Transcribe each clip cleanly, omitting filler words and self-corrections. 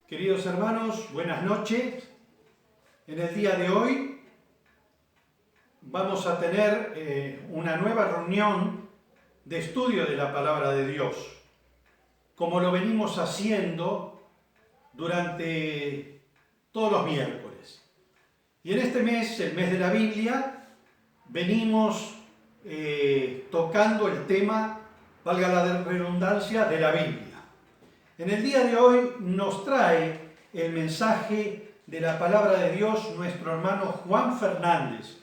Queridos hermanos, buenas noches. En el día de hoy vamos a tener una nueva reunión de estudio de la Palabra de Dios, como lo venimos haciendo durante todos los miércoles. Y en este mes, el mes de la Biblia, venimos tocando el tema, valga la redundancia, de la Biblia. En el día de hoy nos trae el mensaje de la palabra de Dios nuestro hermano Juan Fernández,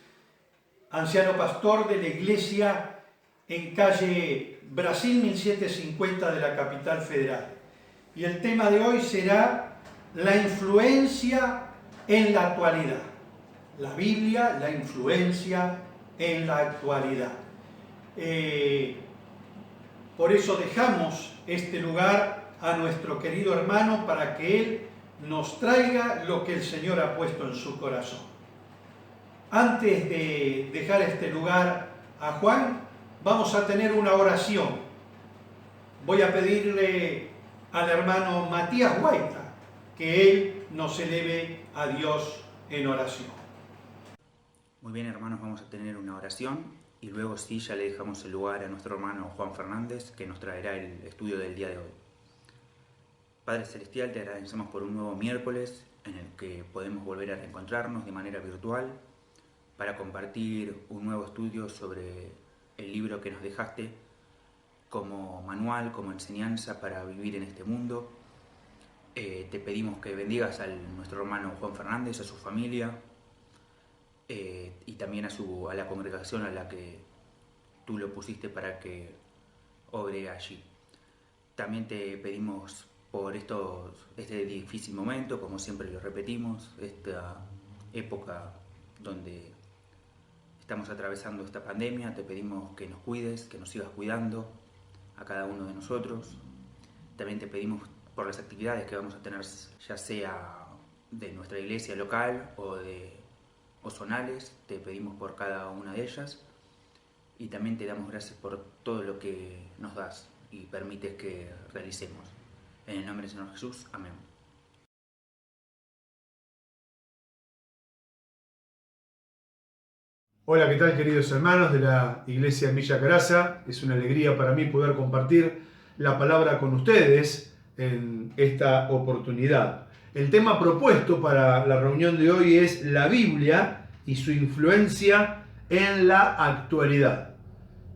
anciano pastor de la iglesia en calle Brasil 1750 de la capital federal. Y el tema de hoy será la influencia en la actualidad. La Biblia, la influencia en la actualidad. Por eso dejamos este lugar a nuestro querido hermano para que él nos traiga lo que el Señor ha puesto en su corazón. Antes de dejar este lugar a Juan, vamos a tener una oración. Voy a pedirle al hermano Matías Guaita que él nos eleve a Dios en oración. Muy bien, hermanos, vamos a tener una oración y luego sí ya le dejamos el lugar a nuestro hermano Juan Fernández, que nos traerá el estudio del día de hoy. Padre Celestial, te agradecemos por un nuevo miércoles en el que podemos volver a reencontrarnos de manera virtual para compartir un nuevo estudio sobre el libro que nos dejaste como manual, como enseñanza para vivir en este mundo. Te pedimos que bendigas a nuestro hermano Juan Fernández, a su familia y también a la congregación a la que tú lo pusiste para que obre allí. También te pedimos por este difícil momento, como siempre lo repetimos, esta época donde estamos atravesando esta pandemia. Te pedimos que nos cuides, que nos sigas cuidando a cada uno de nosotros. También te pedimos por las actividades que vamos a tener, ya sea de nuestra iglesia local o zonales. Te pedimos por cada una de ellas y también te damos gracias por todo lo que nos das y permites que realicemos. En el nombre del Señor Jesús, amén. Hola, ¿qué tal, queridos hermanos de la Iglesia en Villa Caraza? Es una alegría para mí poder compartir la palabra con ustedes en esta oportunidad. El tema propuesto para la reunión de hoy es la Biblia y su influencia en la actualidad.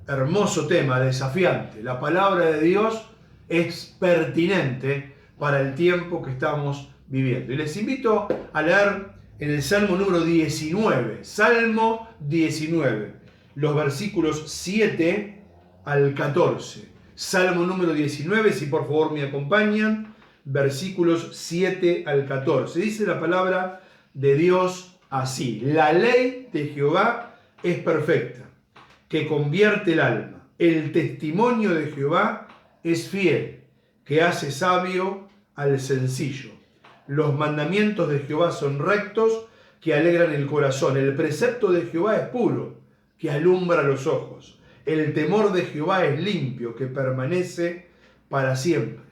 Hermoso tema, desafiante. La palabra de Dios es pertinente para el tiempo que estamos viviendo. Y les invito a leer en el Salmo número 19, Salmo 19, los versículos 7 al 14. Salmo número 19, si por favor me acompañan, versículos 7 al 14. Dice la palabra de Dios así: la ley de Jehová es perfecta, que convierte el alma. El testimonio de Jehová es fiel, que hace sabio al sencillo. Los mandamientos de Jehová son rectos, que alegran el corazón. El precepto de Jehová es puro, que alumbra los ojos. El temor de Jehová es limpio, que permanece para siempre.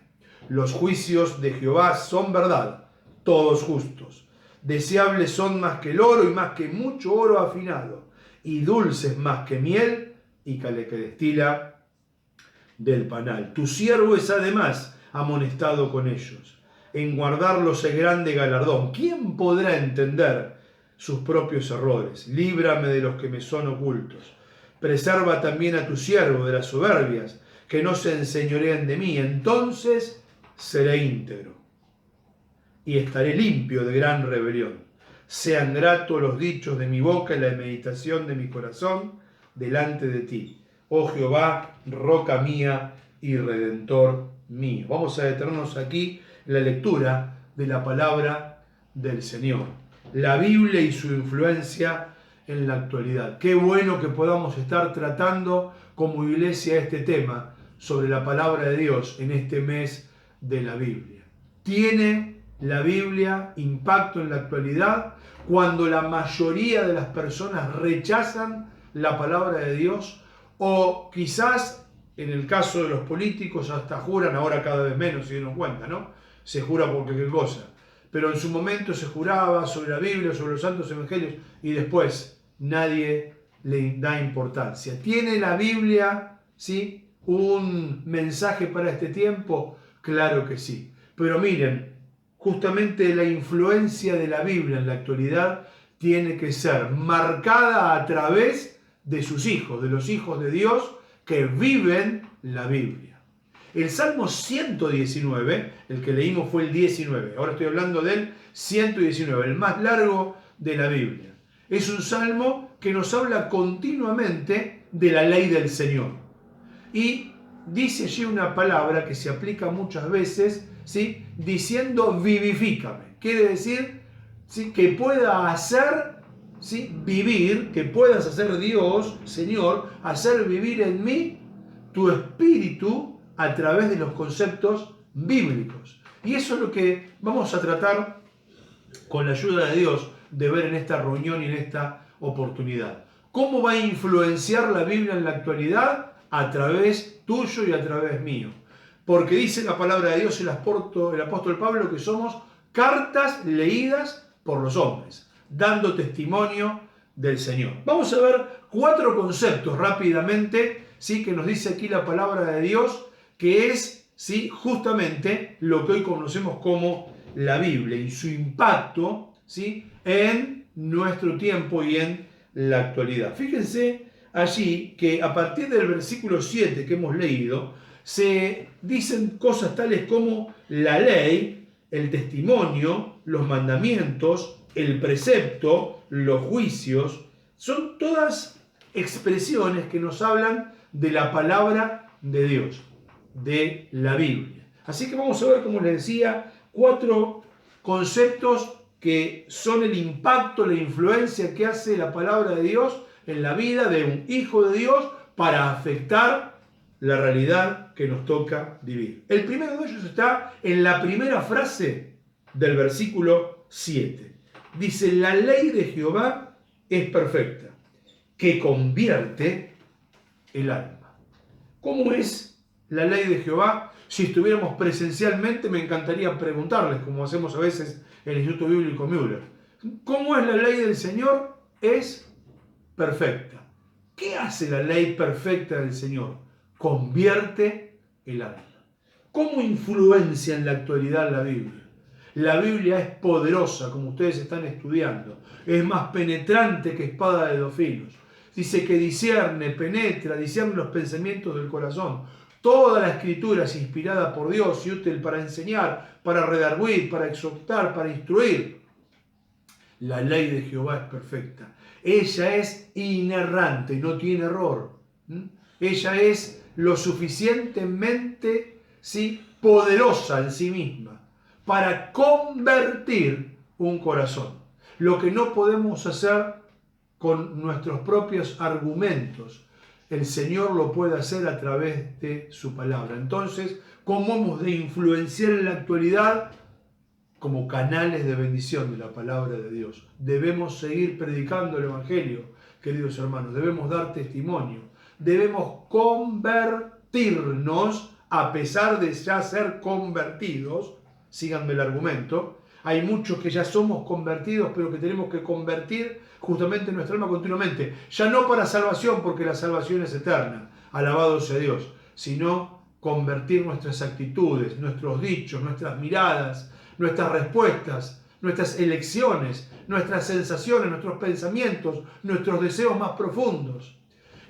Los juicios de Jehová son verdad, todos justos. Deseables son más que el oro y más que mucho oro afinado, y dulces más que miel y que destila del panal. Tu siervo es además amonestado con ellos. En guardarlos es grande galardón. ¿Quién podrá entender sus propios errores? Líbrame de los que me son ocultos. Preserva también a tu siervo de las soberbias, que no se enseñoreen de mí. Entonces seré íntegro y estaré limpio de gran rebelión. Sean gratos los dichos de mi boca y la meditación de mi corazón delante de ti, oh Jehová, roca mía y redentor mío. Vamos a detenernos aquí en la lectura de la palabra del Señor. La Biblia y su influencia en la actualidad. Qué bueno que podamos estar tratando como iglesia este tema sobre la palabra de Dios en este mes de la Biblia. ¿Tiene la Biblia impacto en la actualidad cuando la mayoría de las personas rechazan la palabra de Dios? O quizás, en el caso de los políticos, hasta juran, ahora cada vez menos, se dieron cuenta, ¿no?, se jura por cualquier cosa. Pero en su momento se juraba sobre la Biblia, sobre los santos evangelios, y después nadie le da importancia. ¿Tiene la Biblia, sí, un mensaje para este tiempo? Claro que sí. Pero miren, justamente la influencia de la Biblia en la actualidad tiene que ser marcada a través de sus hijos, de los hijos de Dios que viven la Biblia. El Salmo 119, el que leímos fue el 19, ahora estoy hablando del 119, el más largo de la Biblia. Es un salmo que nos habla continuamente de la ley del Señor. Y dice allí una palabra que se aplica muchas veces, ¿sí?, diciendo vivifícame. Quiere decir, ¿sí?, que pueda hacer, ¿sí?, vivir, que puedas hacer Dios, Señor, hacer vivir en mí tu espíritu a través de los conceptos bíblicos. Y eso es lo que vamos a tratar con la ayuda de Dios de ver en esta reunión y en esta oportunidad. ¿Cómo va a influenciar la Biblia en la actualidad? A través tuyo y a través mío. Porque dice la palabra de Dios, el apóstol Pablo, que somos cartas leídas por los hombres, dando testimonio del Señor. Vamos a ver 4 conceptos rápidamente, ¿sí?, que nos dice aquí la palabra de Dios, que es, ¿sí?, justamente lo que hoy conocemos como la Biblia y su impacto, ¿sí?, en nuestro tiempo y en la actualidad. Fíjense allí que a partir del versículo 7 que hemos leído, se dicen cosas tales como la ley, el testimonio, los mandamientos, el precepto, los juicios. Son todas expresiones que nos hablan de la palabra de Dios, de la Biblia. Así que vamos a ver, como les decía, 4 conceptos que son el impacto, la influencia que hace la palabra de Dios en la vida de un hijo de Dios para afectar la realidad que nos toca vivir. El primero de ellos está en la primera frase del versículo 7. Dice, la ley de Jehová es perfecta, que convierte el alma. ¿Cómo es la ley de Jehová? Si estuviéramos presencialmente, me encantaría preguntarles, como hacemos a veces en el Instituto Bíblico Müller. ¿Cómo es la ley del Señor? Es perfecta. ¿Qué hace la ley perfecta del Señor? Convierte el alma. ¿Cómo influencia en la actualidad la Biblia? La Biblia es poderosa, como ustedes están estudiando. Es más penetrante que espada de 2 filos. Dice que discierne los pensamientos del corazón. Toda la escritura es inspirada por Dios y útil para enseñar, para redarguir, para exhortar, para instruir. La ley de Jehová es perfecta. Ella es inerrante, no tiene error. Ella es lo suficientemente, ¿sí?, poderosa en sí misma para convertir un corazón. Lo que no podemos hacer con nuestros propios argumentos, el Señor lo puede hacer a través de su palabra. Entonces, ¿cómo hemos de influenciar en la actualidad? Como canales de bendición de la palabra de Dios. Debemos seguir predicando el Evangelio, queridos hermanos. Debemos dar testimonio. Debemos convertirnos a pesar de ya ser convertidos. Síganme el argumento. Hay muchos que ya somos convertidos, pero que tenemos que convertir justamente nuestra alma continuamente. Ya no para salvación, porque la salvación es eterna, alabado sea Dios, sino convertir nuestras actitudes, nuestros dichos, nuestras miradas, nuestras respuestas, nuestras elecciones, nuestras sensaciones, nuestros pensamientos, nuestros deseos más profundos.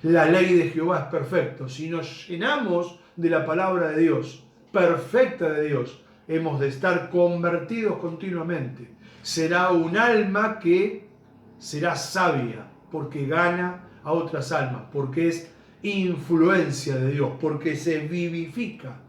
La ley de Jehová es perfecta. Si nos llenamos de la palabra de Dios, perfecta de Dios, hemos de estar convertidos continuamente. Será un alma que será sabia, porque gana a otras almas, porque es influencia de Dios, porque se vivifica.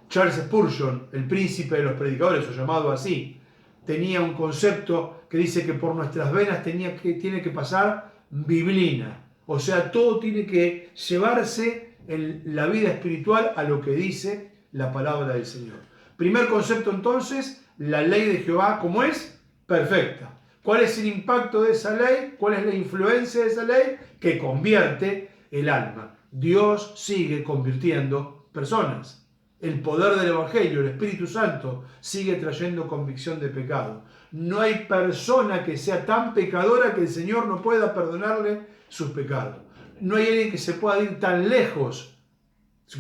Charles Spurgeon, el príncipe de los predicadores, o llamado así, tenía un concepto que dice que por nuestras venas tiene que pasar biblina. O sea, todo tiene que llevarse en la vida espiritual a lo que dice la palabra del Señor. Primer concepto entonces, la ley de Jehová, ¿cómo es? Perfecta. ¿Cuál es el impacto de esa ley? ¿Cuál es la influencia de esa ley? Que convierte el alma. Dios sigue convirtiendo personas. El poder del Evangelio, el Espíritu Santo, sigue trayendo convicción de pecado. No hay persona que sea tan pecadora que el Señor no pueda perdonarle sus pecados. No hay alguien que se pueda ir tan lejos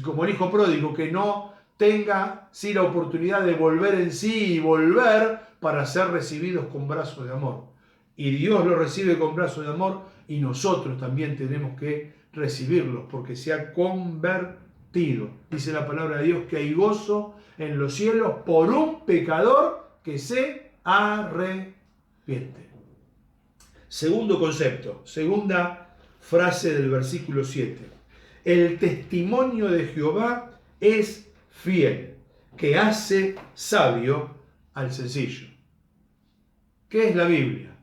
como el hijo pródigo que no tenga la oportunidad de volver en sí y volver para ser recibidos con brazos de amor. Y Dios lo recibe con brazos de amor y nosotros también tenemos que recibirlos porque se ha convertido. Dice la palabra de Dios que hay gozo en los cielos por un pecador que se arrepiente. Segundo concepto, segunda frase del versículo 7. El testimonio de Jehová es fiel, que hace sabio al sencillo. ¿Qué es la Biblia?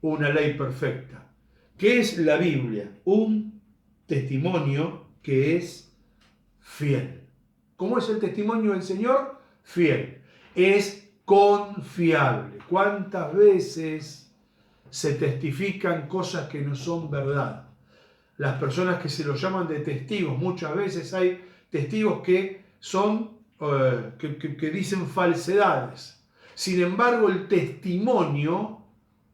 Una ley perfecta. ¿Qué es la Biblia? Un testimonio que es fiel. ¿Cómo es el testimonio del Señor? Fiel. Es confiable. ¿Cuántas veces se testifican cosas que no son verdad? Las personas que se lo llaman de testigos, muchas veces hay testigos que son que dicen falsedades. Sin embargo, el testimonio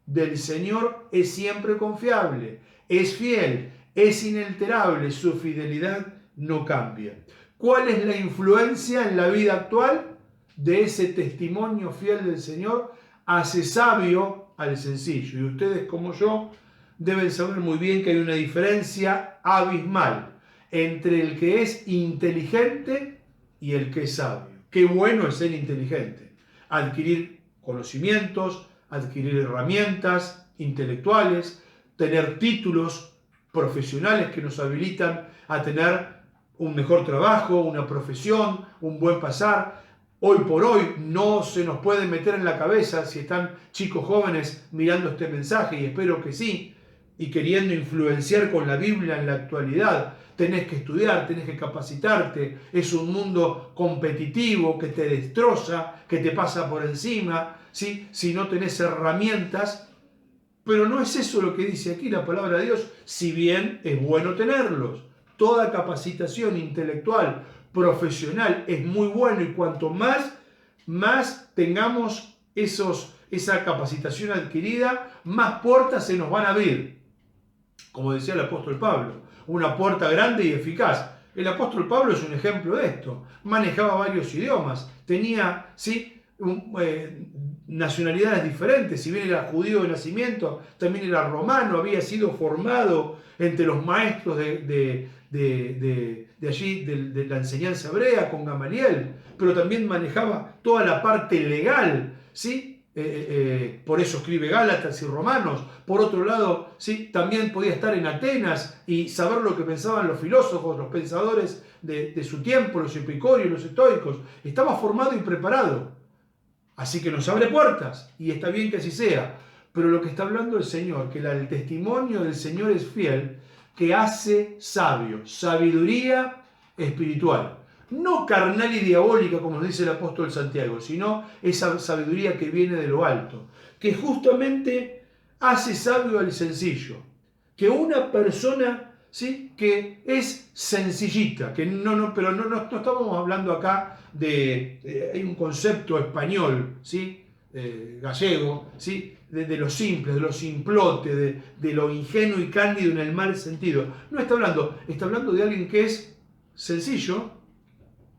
del Señor es siempre confiable, es fiel, es inalterable, su fidelidad no cambia. ¿Cuál es la influencia en la vida actual de ese testimonio fiel del Señor? Hace sabio al sencillo. Y ustedes como yo deben saber muy bien que hay una diferencia abismal entre el que es inteligente y el que es sabio. Qué bueno es ser inteligente, adquirir conocimientos, adquirir herramientas intelectuales, tener títulos profesionales que nos habilitan a tener un mejor trabajo, una profesión, un buen pasar. Hoy por hoy no se nos puede meter en la cabeza, si están chicos jóvenes mirando este mensaje, y espero que sí, y queriendo influenciar con la Biblia en la actualidad, tenés que estudiar, tenés que capacitarte, es un mundo competitivo que te destroza, que te pasa por encima, ¿sí? Si no tenés herramientas. Pero no es eso lo que dice aquí la palabra de Dios, si bien es bueno tenerlos. Toda capacitación intelectual, profesional, es muy bueno, y cuanto más tengamos esa capacitación adquirida, más puertas se nos van a abrir. Como decía el apóstol Pablo, una puerta grande y eficaz. El apóstol Pablo es un ejemplo de esto. Manejaba varios idiomas, tenía nacionalidades diferentes. Si bien era judío de nacimiento, también era romano, había sido formado entre los maestros de allí, de la enseñanza hebrea, con Gamaliel, pero también manejaba toda la parte legal, ¿sí? Por eso escribe Gálatas y Romanos. Por otro lado, ¿sí? También podía estar en Atenas y saber lo que pensaban los filósofos, los pensadores de su tiempo, los epicúreos, los estoicos. Estaba formado y preparado. Así que nos abre puertas, y está bien que así sea. Pero lo que está hablando el Señor, que el testimonio del Señor es fiel, que hace sabio, sabiduría espiritual. No carnal y diabólica, como nos dice el apóstol Santiago, sino esa sabiduría que viene de lo alto, que justamente hace sabio al sencillo. Que una persona, ¿sí?, que es sencillita, que pero no estamos hablando acá hay un concepto español, ¿sí?, gallego, ¿sí?, de lo simple, de lo simplote, de lo ingenuo y cándido en el mal sentido. No está hablando de alguien que es sencillo,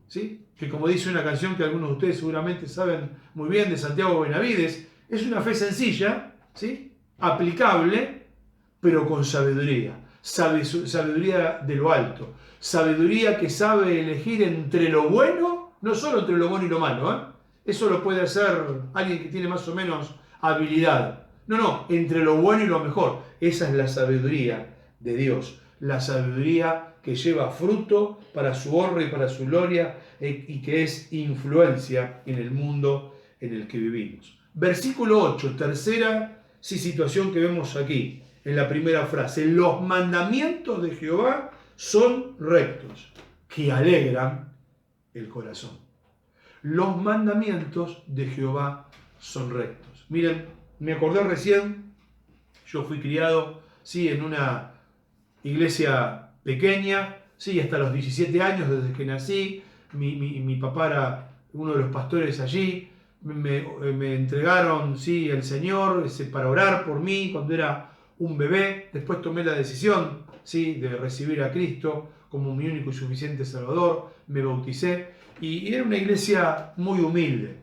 ¿sí?, que como dice una canción que algunos de ustedes seguramente saben muy bien, de Santiago Benavides, es una fe sencilla, ¿sí?, aplicable, pero con sabiduría. Sabiduría de lo alto. Sabiduría que sabe elegir entre lo bueno, no solo entre lo bueno y lo malo, ¿eh? Eso lo puede hacer alguien que tiene más o menos habilidad. No, entre lo bueno y lo mejor. Esa es la sabiduría de Dios. La sabiduría que lleva fruto para su honra y para su gloria, y que es influencia en el mundo en el que vivimos. Versículo 8, tercera situación que vemos aquí, en la primera frase. Los mandamientos de Jehová son rectos, que alegran el corazón. Los mandamientos de Jehová son rectos. Miren, me acordé recién, yo fui criado, sí, en una iglesia pequeña, sí, hasta los 17 años, desde que nací, mi papá era uno de los pastores allí, me entregaron, sí, el Señor para orar por mí cuando era un bebé. Después tomé la decisión, sí, de recibir a Cristo como mi único y suficiente Salvador. Me bauticé y era una iglesia muy humilde.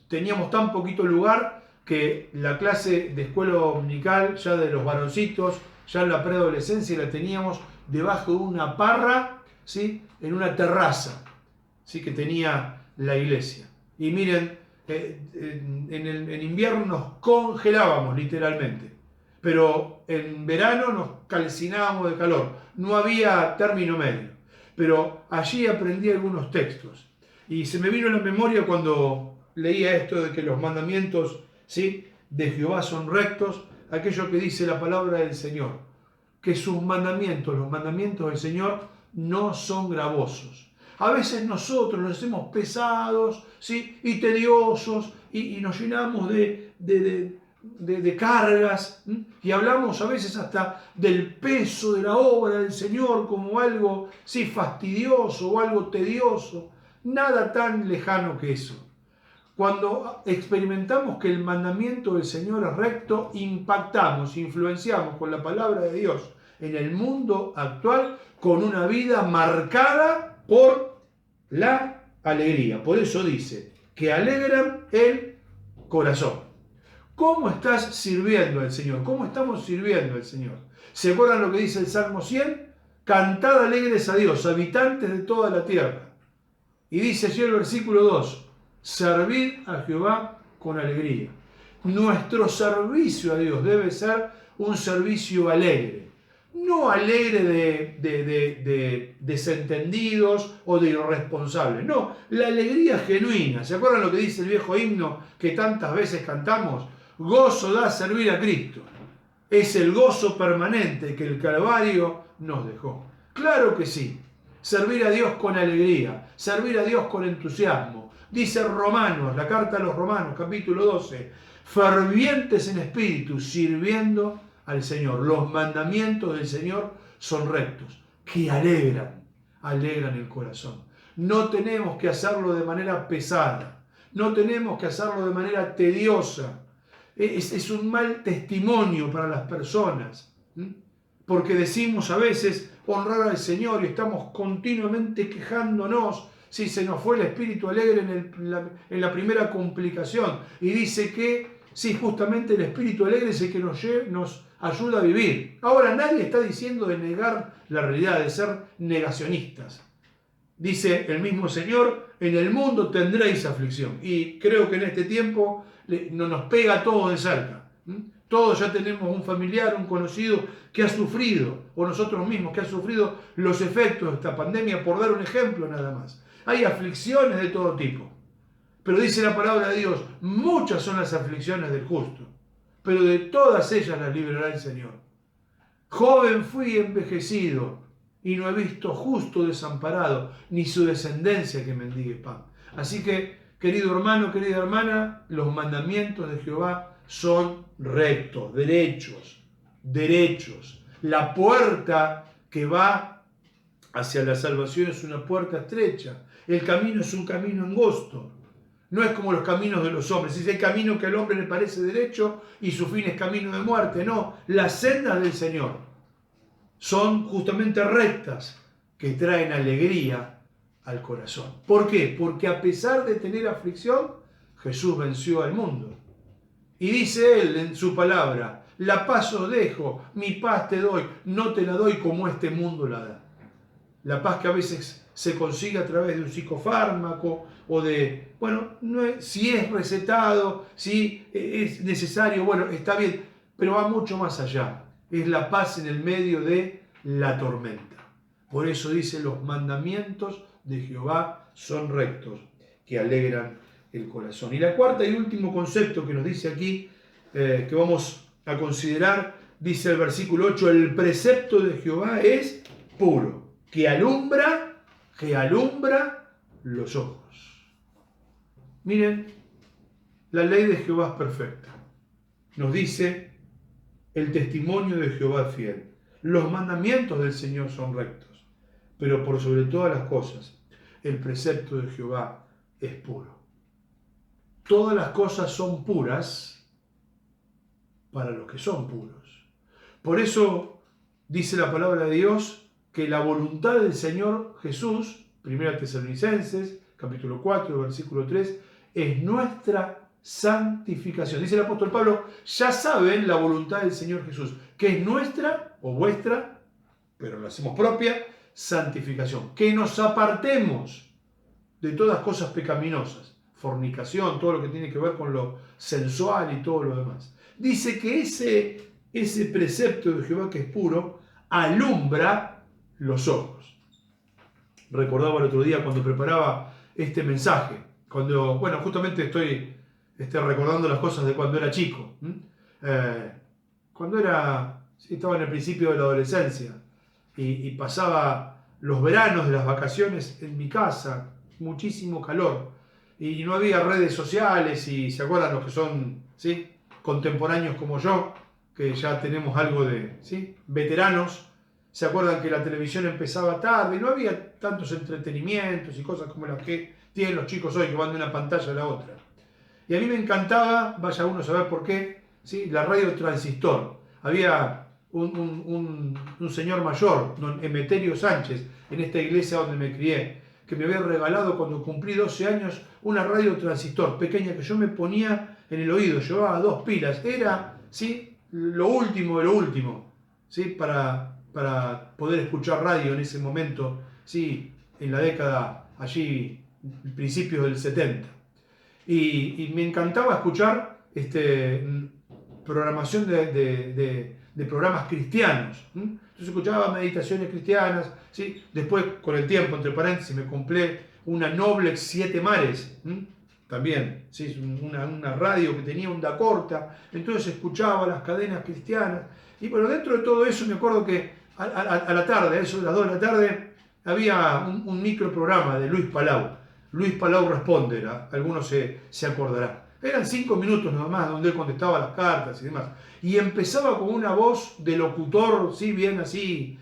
Teníamos tan poquito lugar que la clase de escuela dominical, ya de los varoncitos, ya en la preadolescencia, la teníamos debajo de una parra, ¿sí? En una terraza, ¿sí? Que tenía la iglesia. Y miren, en invierno nos congelábamos literalmente, pero en verano nos calcinábamos de calor. No había término medio. Pero allí aprendí algunos textos. Y se me vino a la memoria cuando leía esto de que los mandamientos, ¿sí?, de Jehová son rectos, aquello que dice la palabra del Señor, que sus mandamientos, los mandamientos del Señor, no son gravosos. A veces nosotros los hacemos pesados, ¿sí?, y tediosos, y nos llenamos de cargas, y hablamos a veces hasta del peso de la obra del Señor como algo, sí, fastidioso o algo tedioso. Nada tan lejano que eso. Cuando experimentamos que el mandamiento del Señor es recto, impactamos, influenciamos con la palabra de Dios en el mundo actual con una vida marcada por la alegría. Por eso dice que alegran el corazón. ¿Cómo estás sirviendo al Señor? ¿Cómo estamos sirviendo al Señor? ¿Se acuerdan lo que dice el Salmo 100? Cantad alegres a Dios, habitantes de toda la tierra. Y dice allí el versículo 2, servid a Jehová con alegría. Nuestro servicio a Dios debe ser un servicio alegre. No alegre de desentendidos o de irresponsables. No, la alegría genuina. ¿Se acuerdan lo que dice el viejo himno que tantas veces cantamos? Gozo da servir a Cristo. Es el gozo permanente que el Calvario nos dejó. Claro que sí. Servir a Dios con alegría. Servir a Dios con entusiasmo. Dice Romanos, la carta a los Romanos, capítulo 12. Fervientes en espíritu, sirviendo al Señor. Los mandamientos del Señor son rectos, que alegran el corazón. No tenemos que hacerlo de manera pesada. No tenemos que hacerlo de manera tediosa. Es un mal testimonio para las personas, porque decimos a veces honrar al Señor y estamos continuamente quejándonos si se nos fue el espíritu alegre en la primera complicación, y dice que sí, justamente el espíritu alegre es el que nos ayuda a vivir. Ahora, nadie está diciendo de negar la realidad, de ser negacionistas. Dice el mismo Señor, en el mundo tendréis aflicción. Y creo que en este tiempo nos pega todo de cerca. Todos ya tenemos un familiar, un conocido que ha sufrido, o nosotros mismos que han sufrido los efectos de esta pandemia, por dar un ejemplo nada más. Hay aflicciones de todo tipo. Pero dice la palabra de Dios, muchas son las aflicciones del justo, pero de todas ellas las librará el Señor. Joven fui envejecido, y no he visto justo desamparado, ni su descendencia que mendigue pan. Así que, querido hermano, querida hermana, los mandamientos de Jehová son rectos, derechos. La puerta que va hacia la salvación es una puerta estrecha. El camino es un camino angosto. No es como los caminos de los hombres. Es el camino que al hombre le parece derecho y su fin es camino de muerte. No, las sendas del Señor son justamente rectas, que traen alegría al corazón. ¿Por qué? Porque a pesar de tener aflicción, Jesús venció al mundo. Y dice Él en su palabra, la paz os dejo, mi paz te doy, no te la doy como este mundo la da. La paz que a veces se consigue a través de un psicofármaco o de, bueno, si es recetado, si es necesario, bueno, está bien, pero va mucho más allá. Es la paz en el medio de la tormenta. Por eso dice, los mandamientos de Jehová son rectos, que alegran el corazón. Y la cuarta y último concepto que nos dice aquí, que vamos a considerar, dice el versículo 8, el precepto de Jehová es puro, que alumbra los ojos. Miren, la ley de Jehová es perfecta. Nos dice, el testimonio de Jehová es fiel. Los mandamientos del Señor son rectos. Pero por sobre todas las cosas, el precepto de Jehová es puro. Todas las cosas son puras para los que son puros. Por eso dice la palabra de Dios que la voluntad del Señor Jesús, 1 Tesalonicenses, capítulo 4, versículo 3, es nuestra santificación. Dice el apóstol Pablo, ya saben la voluntad del Señor Jesús, que es nuestra o vuestra, pero lo hacemos propia, santificación. Que nos apartemos de todas cosas pecaminosas, fornicación, todo lo que tiene que ver con lo sensual y todo lo demás. Dice que ese precepto de Jehová que es puro, alumbra los ojos. Recordaba el otro día cuando preparaba este mensaje, justamente estoy recordando las cosas de cuando era chico. Estaba en el principio de la adolescencia y pasaba los veranos de las vacaciones en mi casa, muchísimo calor, y no había redes sociales, y se acuerdan los que son contemporáneos como yo, que ya tenemos algo de veteranos, se acuerdan que la televisión empezaba tarde, y no había tantos entretenimientos y cosas como las que tienen los chicos hoy, que van de una pantalla a la otra. Y a mí me encantaba, vaya uno a saber por qué, la radio transistor. Había un señor mayor, don Emeterio Sánchez, en esta iglesia donde me crié, que me había regalado cuando cumplí 12 años una radio transistor pequeña que yo me ponía en el oído, llevaba 2 pilas, era lo último de lo último, para poder escuchar radio en ese momento, en la década, allí, principios del 70. Y me encantaba escuchar programación de programas cristianos. Entonces escuchaba meditaciones cristianas. Después, con el tiempo, entre paréntesis, me compré una Noblex 7 Mares. También, una radio que tenía onda corta. Entonces escuchaba las cadenas cristianas. Y bueno, dentro de todo eso me acuerdo que a la tarde, a eso de las 2 de la tarde, había un microprograma de Luis Palau. Luis Palau Responde, algunos se acordarán. Eran 5 minutos nada más donde él contestaba las cartas y demás. Y empezaba con una voz de locutor, bien así,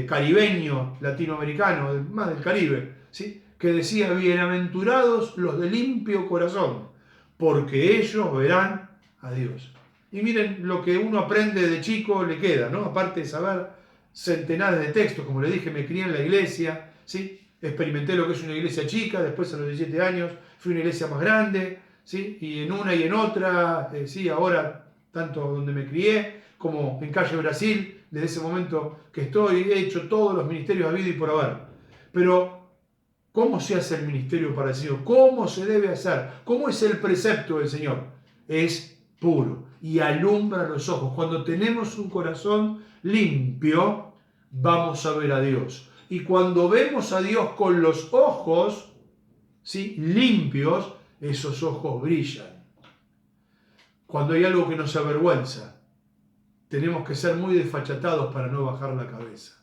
caribeño, latinoamericano, más del Caribe, que decía, bienaventurados los de limpio corazón, porque ellos verán a Dios. Y miren, lo que uno aprende de chico le queda, ¿no? Aparte de saber centenares de textos, como le dije, me crié en la iglesia, experimenté lo que es una iglesia chica, después a los 17 años fui a una iglesia más grande, y en una y en otra, ahora tanto donde me crié como en Calle Brasil, desde ese momento que estoy, he hecho todos los ministerios habidos y por haber. Pero, ¿cómo se hace el ministerio para el Señor? ¿Cómo se debe hacer? ¿Cómo es el precepto del Señor? Es puro y alumbra los ojos. Cuando tenemos un corazón limpio, vamos a ver a Dios. Y cuando vemos a Dios con los ojos limpios, esos ojos brillan. Cuando hay algo que nos avergüenza, tenemos que ser muy desfachatados para no bajar la cabeza.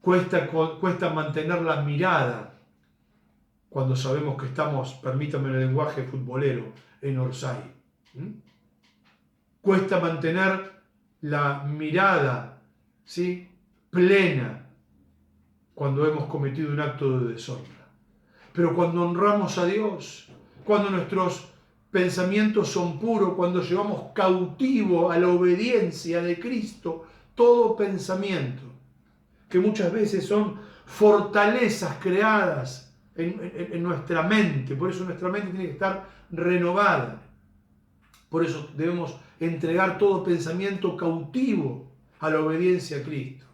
Cuesta mantener la mirada cuando sabemos que estamos, permítanme el lenguaje futbolero, en Orsay. Cuesta mantener la mirada plena cuando hemos cometido un acto de deshonra. Pero cuando honramos a Dios, cuando nuestros pensamientos son puros, cuando llevamos cautivo a la obediencia de Cristo todo pensamiento, que muchas veces son fortalezas creadas en nuestra mente, por eso nuestra mente tiene que estar renovada. Por eso debemos entregar todo pensamiento cautivo a la obediencia a Cristo.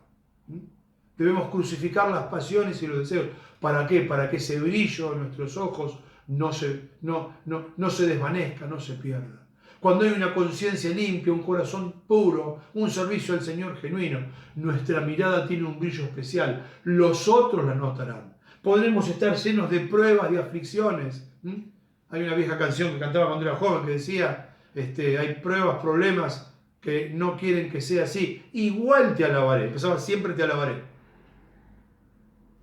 Debemos crucificar las pasiones y los deseos. ¿Para qué? Para que ese brillo en nuestros ojos no se desvanezca, no se pierda. Cuando hay una conciencia limpia, un corazón puro, un servicio al Señor genuino, nuestra mirada tiene un brillo especial. Los otros la notarán. Podremos estar llenos de pruebas, de aflicciones. Hay una vieja canción que cantaba cuando era joven que decía, hay pruebas, problemas que no quieren que sea así. Igual te alabaré. Empezaba siempre te alabaré.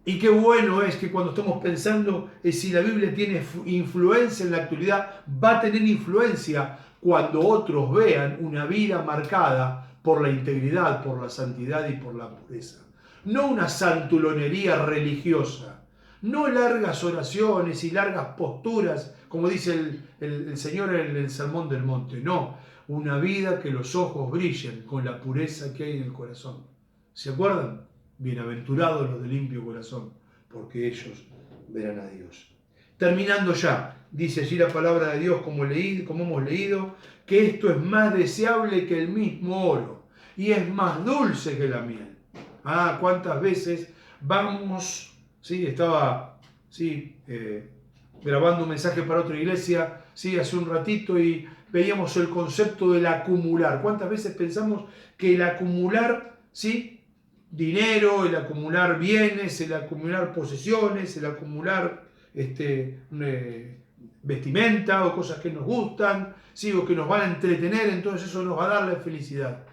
Y qué bueno es que cuando estamos pensando si la Biblia tiene influencia en la actualidad, va a tener influencia cuando otros vean una vida marcada por la integridad, por la santidad y por la pureza. No una santulonería religiosa, No largas oraciones y largas posturas, como dice el Señor en el Sermón del Monte. No, una vida que los ojos brillen con la pureza que hay en el corazón. ¿Se acuerdan? Bienaventurados los de limpio corazón, porque ellos verán a Dios. Terminando ya, dice allí la palabra de Dios, como hemos leído, que esto es más deseable que el mismo oro y es más dulce que la miel. Ah, cuántas veces vamos, sí, estaba grabando un mensaje para otra iglesia, sí, hace un ratito, y veíamos el concepto del acumular. ¿Cuántas veces pensamos que el acumular, sí, dinero, el acumular bienes, el acumular posesiones, el acumular vestimenta o cosas que nos gustan, ¿sí? O que nos van a entretener, entonces eso nos va a dar la felicidad?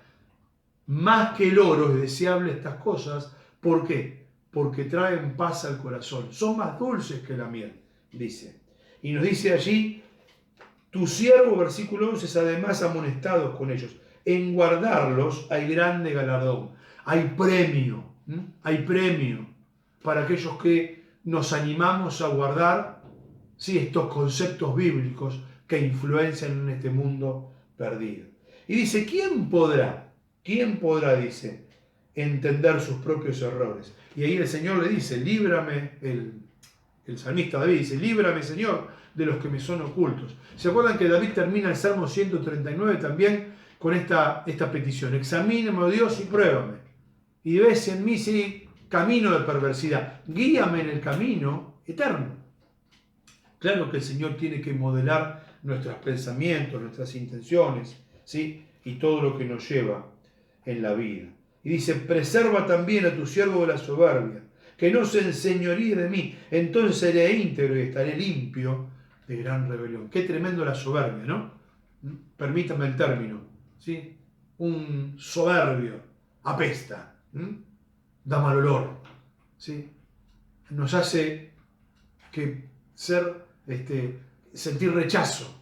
Más que el oro es deseable estas cosas. ¿Por qué? Porque traen paz al corazón. Son más dulces que la miel, dice. Y nos dice allí, tu siervo, versículo 11, es además amonestado con ellos. En guardarlos hay grande galardón. Hay premio. Hay premio para aquellos que nos animamos a guardar, sí, estos conceptos bíblicos que influencian en este mundo perdido. Y dice, ¿quién podrá, dice, entender sus propios errores? Y ahí el Señor le dice, líbrame, el salmista David dice, líbrame, Señor, de los que me son ocultos. ¿Se acuerdan que David termina el Salmo 139 también con esta petición? Examíname, oh Dios, y pruébame. Y ves en mí si camino de perversidad. Guíame en el camino eterno. Claro que el Señor tiene que modelar nuestros pensamientos, nuestras intenciones, ¿sí? Y todo lo que nos lleva en la vida. Y dice, preserva también a tu siervo de la soberbia, que no se enseñoríe de mí, entonces seré íntegro y estaré limpio de gran rebelión. Qué tremendo la soberbia, ¿no? Permítame el término, ¿sí? Un soberbio apesta, da mal olor, ¿sí? Nos hace sentir rechazo.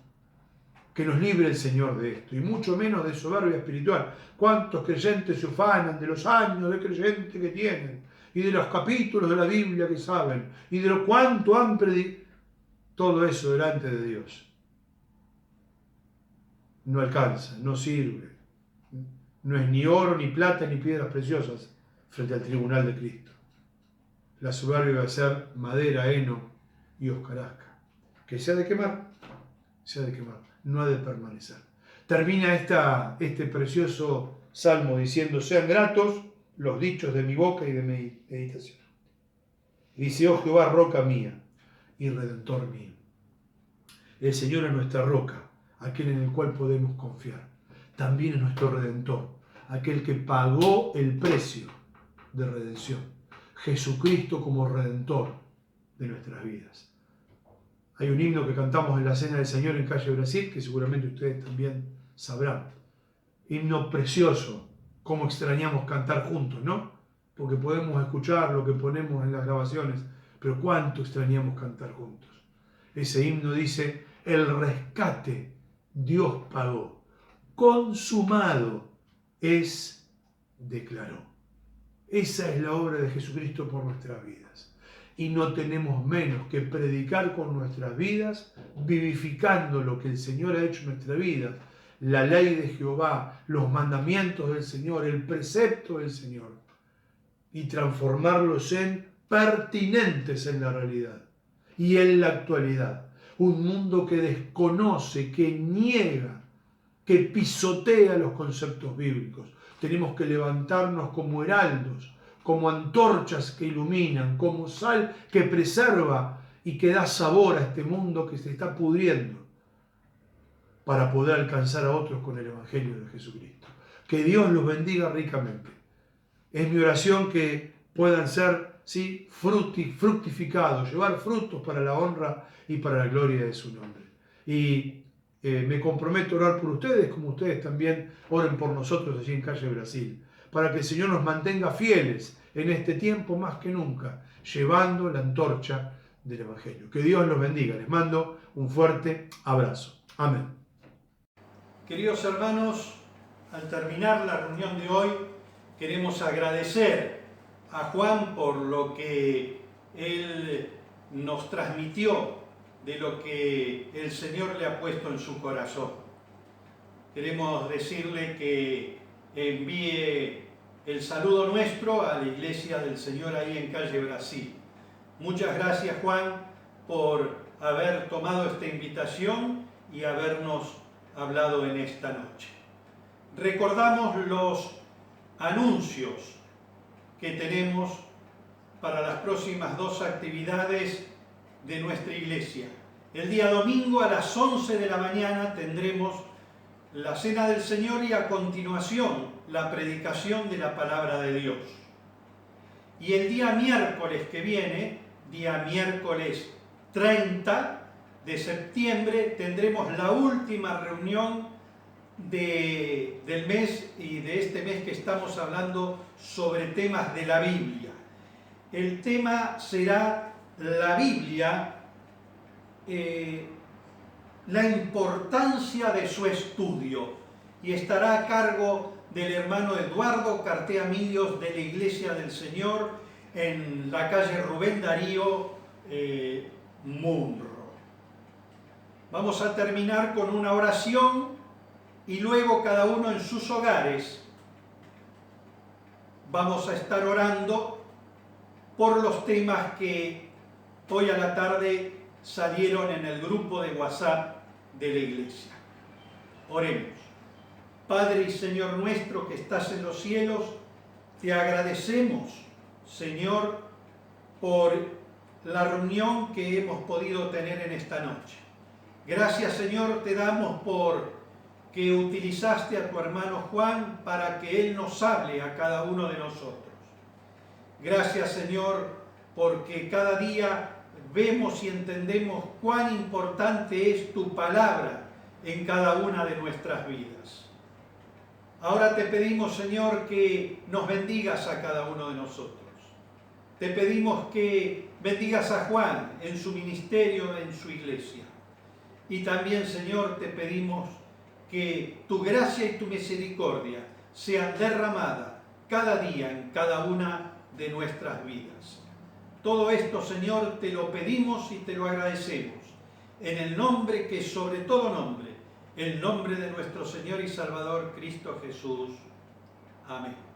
Que nos libre el Señor de esto, y mucho menos de soberbia espiritual. ¿Cuántos creyentes se ufanan de los años de creyente que tienen, y de los capítulos de la Biblia que saben, y de lo cuánto han predicado? Todo eso delante de Dios no alcanza, no sirve. No es ni oro, ni plata, ni piedras preciosas frente al tribunal de Cristo. La soberbia va a ser madera, heno y hojarasca. Que se ha de quemar, no ha de permanecer. Termina este precioso salmo diciendo, sean gratos los dichos de mi boca y de mi meditación. Y dice, oh Jehová, roca mía y redentor mío. El Señor es nuestra roca, aquel en el cual podemos confiar. También es nuestro redentor, aquel que pagó el precio de redención. Jesucristo como redentor de nuestras vidas. Hay un himno que cantamos en la Cena del Señor en Calle Brasil, que seguramente ustedes también sabrán. Himno precioso, cómo extrañamos cantar juntos, ¿no? Porque podemos escuchar lo que ponemos en las grabaciones, pero cuánto extrañamos cantar juntos. Ese himno dice, el rescate Dios pagó, consumado es, declaró. Esa es la obra de Jesucristo por nuestras vidas. Y no tenemos menos que predicar con nuestras vidas, vivificando lo que el Señor ha hecho en nuestra vida, la ley de Jehová, los mandamientos del Señor, el precepto del Señor, y transformarlos en pertinentes en la realidad y en la actualidad. Un mundo que desconoce, que niega, que pisotea los conceptos bíblicos. Tenemos que levantarnos como heraldos, como antorchas que iluminan, como sal que preserva y que da sabor a este mundo que se está pudriendo, para poder alcanzar a otros con el Evangelio de Jesucristo. Que Dios los bendiga ricamente. Es mi oración que puedan ser, ¿sí?, fructificados, llevar frutos para la honra y para la gloria de su nombre. Y me comprometo a orar por ustedes, como ustedes también oren por nosotros allí en Calle Brasil, para que el Señor nos mantenga fieles en este tiempo más que nunca, llevando la antorcha del Evangelio. Que Dios los bendiga. Les mando un fuerte abrazo. Amén. Queridos hermanos, al terminar la reunión de hoy, queremos agradecer a Juan por lo que Él nos transmitió de lo que el Señor le ha puesto en su corazón. Queremos decirle que envíe el saludo nuestro a la Iglesia del Señor ahí en calle Brasil. Muchas gracias, Juan, por haber tomado esta invitación y habernos hablado en esta noche. Recordamos los anuncios que tenemos para las próximas 2 actividades de nuestra iglesia. El día domingo a las 11 de la mañana tendremos la Cena del Señor y a continuación la predicación de la Palabra de Dios. Y el día miércoles que viene, día miércoles 30 de septiembre, tendremos la última reunión del mes y de este mes que estamos hablando sobre temas de la Biblia. El tema será la Biblia, la importancia de su estudio, y estará a cargo del hermano Eduardo Cartea Millos de la Iglesia del Señor en la calle Rubén Darío Munro. Vamos a terminar con una oración y luego cada uno en sus hogares vamos a estar orando por los temas que hoy a la tarde salieron en el grupo de WhatsApp de la iglesia. Oremos. Padre y Señor nuestro que estás en los cielos, te agradecemos, Señor, por la reunión que hemos podido tener en esta noche. Gracias, Señor, te damos por que utilizaste a tu hermano Juan para que él nos hable a cada uno de nosotros. Gracias, Señor, porque cada día vemos y entendemos cuán importante es tu palabra en cada una de nuestras vidas. Ahora te pedimos, Señor, que nos bendigas a cada uno de nosotros. Te pedimos que bendigas a Juan en su ministerio, en su iglesia. Y también, Señor, te pedimos que tu gracia y tu misericordia sean derramadas cada día en cada una de nuestras vidas. Todo esto, Señor, te lo pedimos y te lo agradecemos, en el nombre que es sobre todo nombre, el nombre de nuestro Señor y Salvador Cristo Jesús. Amén.